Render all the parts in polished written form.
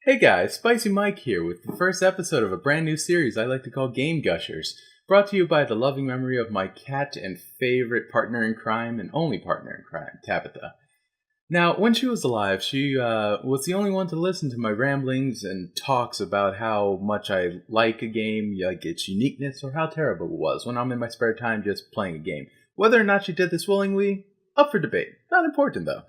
Hey guys, Spicy Mike here with the first episode of a brand new series I like to call Game Gushers, brought to you by the loving memory of my cat and favorite partner in crime and only partner in crime, Tabitha. Now, when she was alive, she was the only one to listen to my ramblings and talks about how much I like a game, like its uniqueness, or how terrible it was when I'm in my spare time just playing a game. Whether or not she did this willingly, up for debate. Not important though.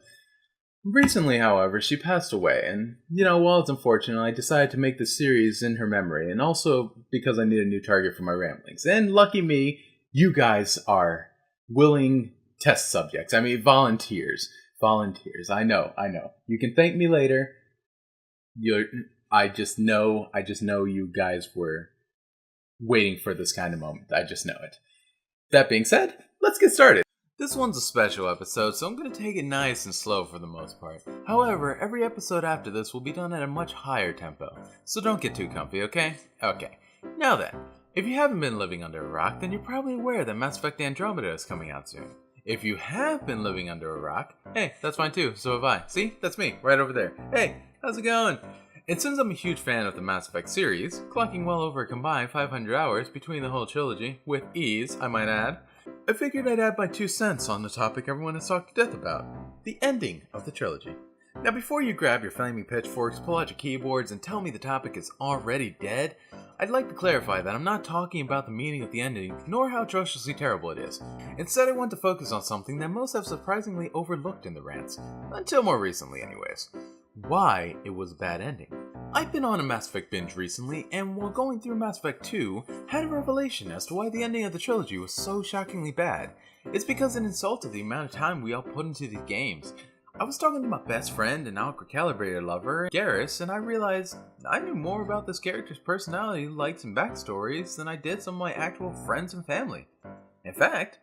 Recently, however, she passed away, and, while it's unfortunate, I decided to make this series in her memory, and also because I need a new target for my ramblings. And lucky me, you guys are willing test subjects. I mean, volunteers. Volunteers. I know. You can thank me later. I just know you guys were waiting for this kind of moment. I just know it. That being said, let's get started. This one's a special episode, so I'm going to take it nice and slow for the most part. However, every episode after this will be done at a much higher tempo, so don't get too comfy, okay? Okay. Now then, if you haven't been living under a rock, then you're probably aware that Mass Effect Andromeda is coming out soon. If you have been living under a rock, hey, that's fine too, so have I. See? That's me, right over there. Hey, how's it going? And since I'm a huge fan of the Mass Effect series, clocking well over a combined 500 hours between the whole trilogy, with ease, I might add, I figured I'd add my 2 cents on the topic everyone has talked to death about, the ending of the trilogy. Now before you grab your flaming pitchforks, pull out your keyboards, and tell me the topic is already dead, I'd like to clarify that I'm not talking about the meaning of the ending, nor how atrociously terrible it is. Instead, I want to focus on something that most have surprisingly overlooked in the rants, until more recently anyways. Why it was a bad ending. I've been on a Mass Effect binge recently, and while going through Mass Effect 2, had a revelation as to why the ending of the trilogy was so shockingly bad. It's because it insulted the amount of time we all put into these games. I was talking to my best friend and now recalibrated lover, Garrus, and I realized I knew more about this character's personality, likes, and backstories than I did some of my actual friends and family. In fact,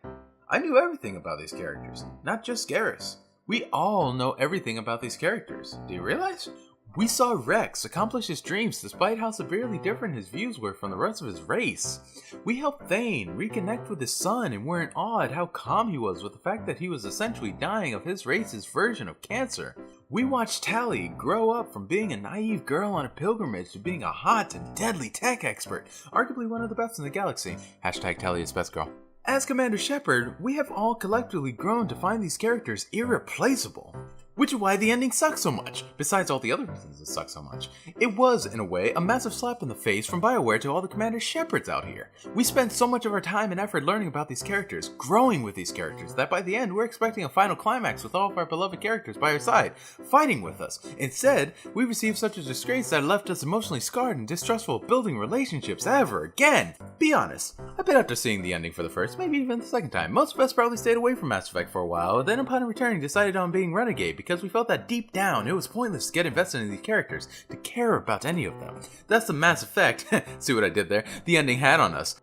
I knew everything about these characters, not just Garrus. We all know everything about these characters. Do you realize? We saw Rex accomplish his dreams despite how severely different his views were from the rest of his race. We helped Thane reconnect with his son and were in awe at how calm he was with the fact that he was essentially dying of his race's version of cancer. We watched Tali grow up from being a naive girl on a pilgrimage to being a hot and deadly tech expert, arguably one of the best in the galaxy. Hashtag Tali is best girl. As Commander Shepard, we have all collectively grown to find these characters irreplaceable. Which is why the ending sucks so much, besides all the other reasons it sucks so much. It was, in a way, a massive slap in the face from BioWare to all the Commander Shepards out here. We spent so much of our time and effort learning about these characters, growing with these characters, that by the end we're expecting a final climax with all of our beloved characters by our side, fighting with us. Instead, we received such a disgrace that left us emotionally scarred and distrustful of building relationships ever again. Be honest, I bet after seeing the ending for the first, maybe even the second time, most of us probably stayed away from Mass Effect for a while, then upon returning decided on being renegade because we felt that deep down it was pointless to get invested in these characters, to care about any of them. That's the Mass Effect, see what I did there, the ending had on us.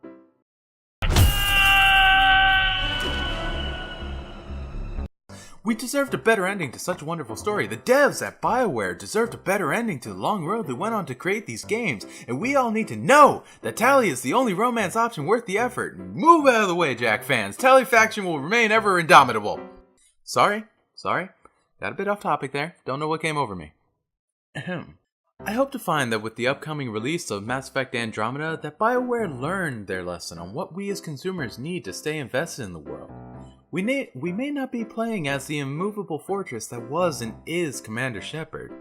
We deserved a better ending to such a wonderful story. The devs at BioWare deserved a better ending to the long road they went on to create these games, and we all need to know that Tali is the only romance option worth the effort. Move out of the way, Jack fans. Tali faction will remain ever indomitable. Sorry. Got a bit off topic there. Don't know what came over me. Ahem. I hope to find that with the upcoming release of Mass Effect Andromeda, that BioWare learned their lesson on what we as consumers need to stay invested in the world. We may not be playing as the immovable fortress that was and is Commander Shepard,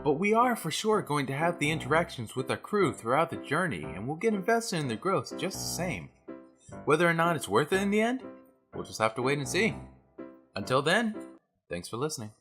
but we are for sure going to have the interactions with our crew throughout the journey, and we'll get invested in their growth just the same. Whether or not it's worth it in the end, we'll just have to wait and see. Until then, thanks for listening.